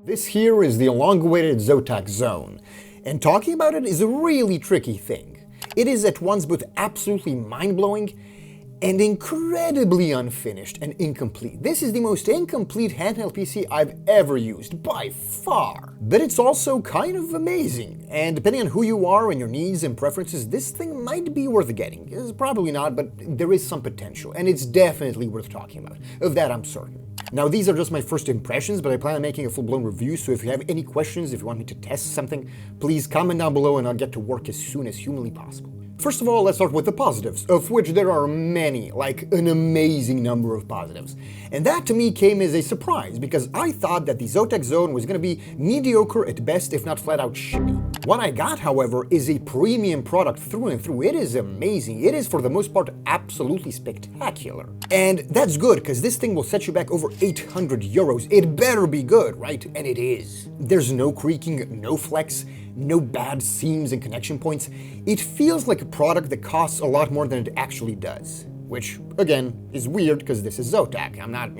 This here is the long-awaited Zotac zone, and talking about it is a really tricky thing. It is at once both absolutely mind-blowing and incredibly unfinished and incomplete. This is the most incomplete handheld PC I've ever used, by far. But it's also kind of amazing, and depending on who you are and your needs and preferences, this thing might be worth getting. It's probably not, but there is some potential, and it's definitely worth talking about. Of that I'm certain. Now, these are just my first impressions, but I plan on making a full-blown review, so if you have any questions, if you want me to test something, please comment down below and I'll get to work as soon as humanly possible. First of all, let's start with the positives, of which there are many, like an amazing number of positives. And that to me came as a surprise, because I thought that the Zotac Zone was going to be mediocre at best, if not flat out shitty. What I got, however, is a premium product through and through. It is amazing. It is, for the most part, absolutely spectacular. And that's good, because this thing will set you back over 800 euros. It better be good, right? And it is. There's no creaking, no flex, no bad seams and connection points. It feels like a product that costs a lot more than it actually does. Which, again, is weird because this is Zotac. I'm not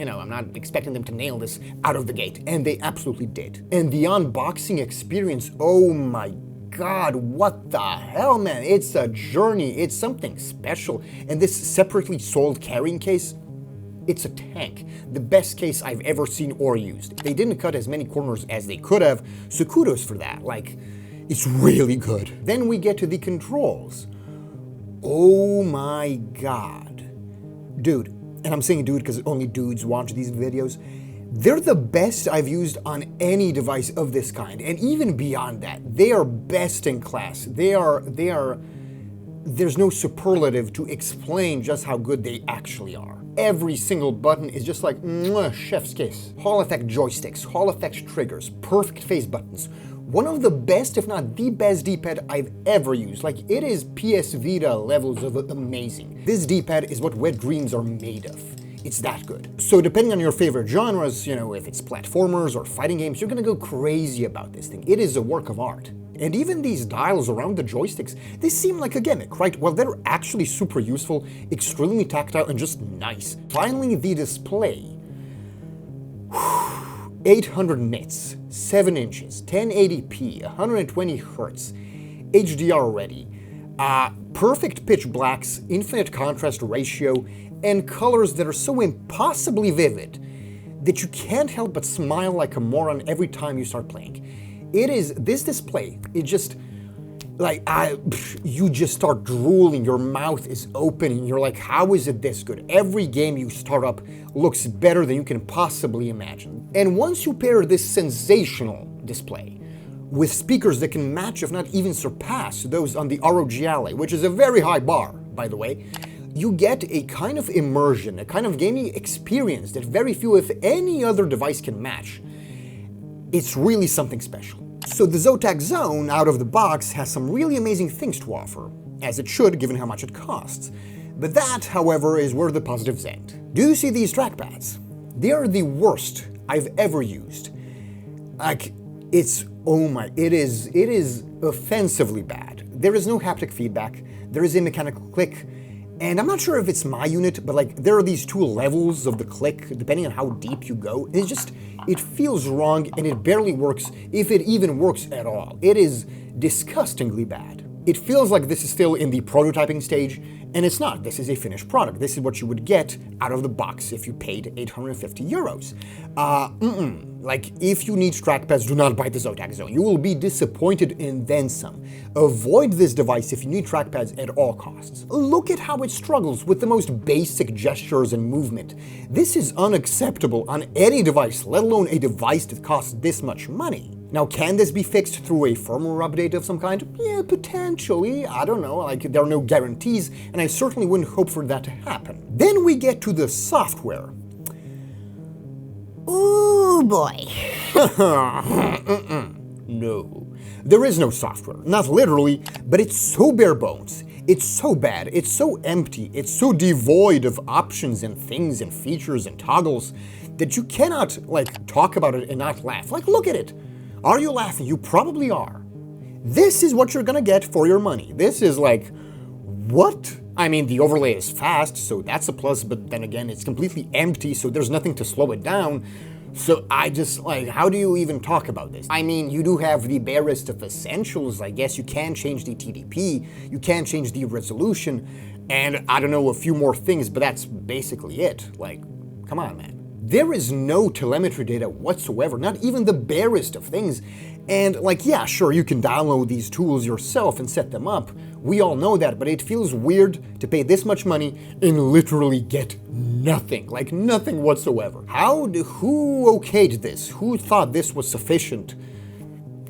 expecting them to nail this out of the gate. And they absolutely did. And the unboxing experience, oh my God, what the hell, man? It's a journey. It's something special. And this separately sold carrying case, it's a tank. The best case I've ever seen or used. They didn't cut as many corners as they could have, so kudos for that. Like, it's really good. Then we get to the controls. Oh my God. Dude, and I'm saying dude because only dudes watch these videos. They're the best I've used on any device of this kind. And even beyond that, they are best in class. There's no superlative to explain just how good they actually are. Every single button is just like chef's kiss. Hall effect joysticks, Hall effect triggers, perfect face buttons. One of the best, if not the best D-pad I've ever used. Like, it is PS Vita levels of amazing. This D-pad is what wet dreams are made of. It's that good. So depending on your favorite genres, if it's platformers or fighting games, you're gonna go crazy about this thing. It is a work of art. And even these dials around the joysticks, they seem like a gimmick, right? Well, they're actually super useful, extremely tactile, and just nice. Finally, the display. 800 nits, 7 inches, 1080p, 120 hertz, HDR ready, perfect pitch blacks, infinite contrast ratio, and colors that are so impossibly vivid that you can't help but smile like a moron every time you start playing. This display, it just, like, you just start drooling, your mouth is open, and you're like, how is it this good? Every game you start up looks better than you can possibly imagine. And once you pair this sensational display with speakers that can match, if not even surpass, those on the ROG Ally, which is a very high bar, by the way, you get a kind of immersion, a kind of gaming experience that very few, if any other device can match. It's really something special. So the Zotac Zone, out of the box, has some really amazing things to offer, as it should, given how much it costs. But that, however, is where the positives end. Do you see these trackpads? They are the worst I've ever used. Like, it is offensively bad. There is no haptic feedback, there is a mechanical click, and I'm not sure if it's my unit, but like, there are these two levels of the click, depending on how deep you go. It feels wrong, and it barely works, if it even works at all. It is disgustingly bad. It feels like this is still in the prototyping stage, and it's not. This is a finished product. This is what you would get out of the box if you paid 850 euros. Like, if you need trackpads, do not buy the Zotac Zone. You will be disappointed and then some. Avoid this device if you need trackpads at all costs. Look at how it struggles with the most basic gestures and movement. This is unacceptable on any device, let alone a device that costs this much money. Now, can this be fixed through a firmware update of some kind? Yeah, potentially. I don't know, like, there are no guarantees, and I certainly wouldn't hope for that to happen. Then we get to the software. Ooh, boy. No. There is no software. Not literally, but it's so bare bones. It's so bad. It's so empty. It's so devoid of options and things and features and toggles that you cannot, like, talk about it and not laugh. Like, look at it. Are you laughing? You probably are. This is what you're gonna get for your money. This is like, what? I mean, the overlay is fast, so that's a plus, but then again, it's completely empty, so there's nothing to slow it down. So I just, like, how do you even talk about this? I mean, you do have the barest of essentials, I guess. You can change the TDP, you can change the resolution, and I don't know, a few more things, but that's basically it. Like, come on, man. There is no telemetry data whatsoever, not even the barest of things. And like, yeah, sure, you can download these tools yourself and set them up. We all know that, but it feels weird to pay this much money and literally get nothing, like nothing whatsoever. Who okayed this? Who thought this was sufficient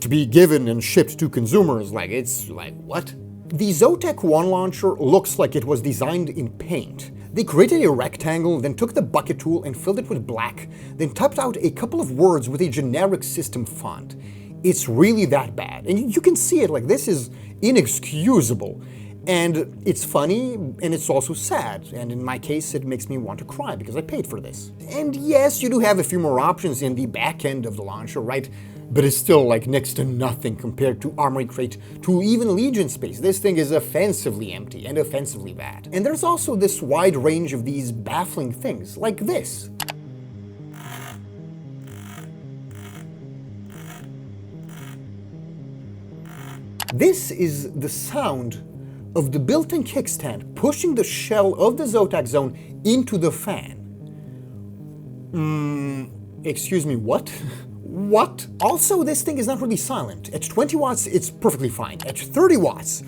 to be given and shipped to consumers? Like, it's like, what? The Zotac One launcher looks like it was designed in Paint. They created a rectangle, then took the bucket tool and filled it with black, then typed out a couple of words with a generic system font. It's really that bad. And you can see it, like, this is inexcusable. And it's funny, and it's also sad. And in my case, it makes me want to cry because I paid for this. And yes, you do have a few more options in the back end of the launcher, right? But it's still like next to nothing compared to Armory Crate, to even Legion Space. This thing is offensively empty and offensively bad. And there's also this wide range of these baffling things, like this. This is the sound of the built-in kickstand pushing the shell of the Zotac Zone into the fan. Excuse me, what? What? Also, this thing is not really silent. At 20 watts, it's perfectly fine. At 30 watts,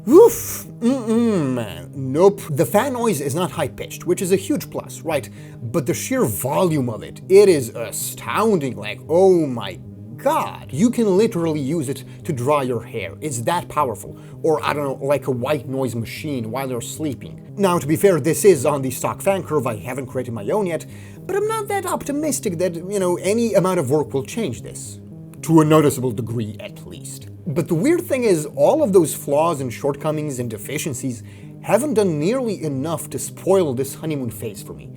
oof, man, nope. The fan noise is not high-pitched, which is a huge plus, right? But the sheer volume of it is astounding, like, oh my God. You can literally use it to dry your hair. It's that powerful. Or, I don't know, like a white noise machine while you're sleeping. Now, to be fair, this is on the stock fan curve. I haven't created my own yet, but I'm not that optimistic that, any amount of work will change this. To a noticeable degree, at least. But the weird thing is, all of those flaws and shortcomings and deficiencies haven't done nearly enough to spoil this honeymoon phase for me.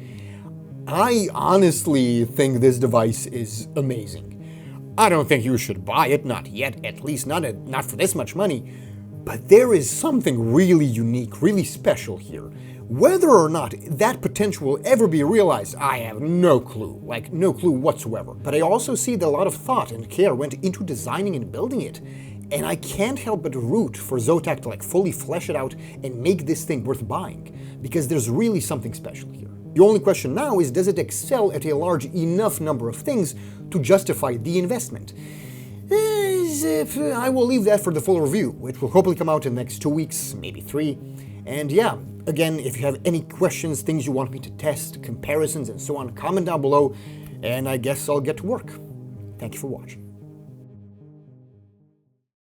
I honestly think this device is amazing. I don't think you should buy it, not yet, at least not for this much money, but there is something really unique, really special here. Whether or not that potential will ever be realized, I have no clue, like no clue whatsoever. But I also see that a lot of thought and care went into designing and building it, and I can't help but root for Zotac to fully flesh it out and make this thing worth buying, because there's really something special here. The only question now is, does it excel at a large enough number of things to justify the investment? I will leave that for the full review, which will hopefully come out in the next 2 weeks, maybe 3. And yeah, again, if you have any questions, things you want me to test, comparisons and so on, comment down below, and I guess I'll get to work. Thank you for watching.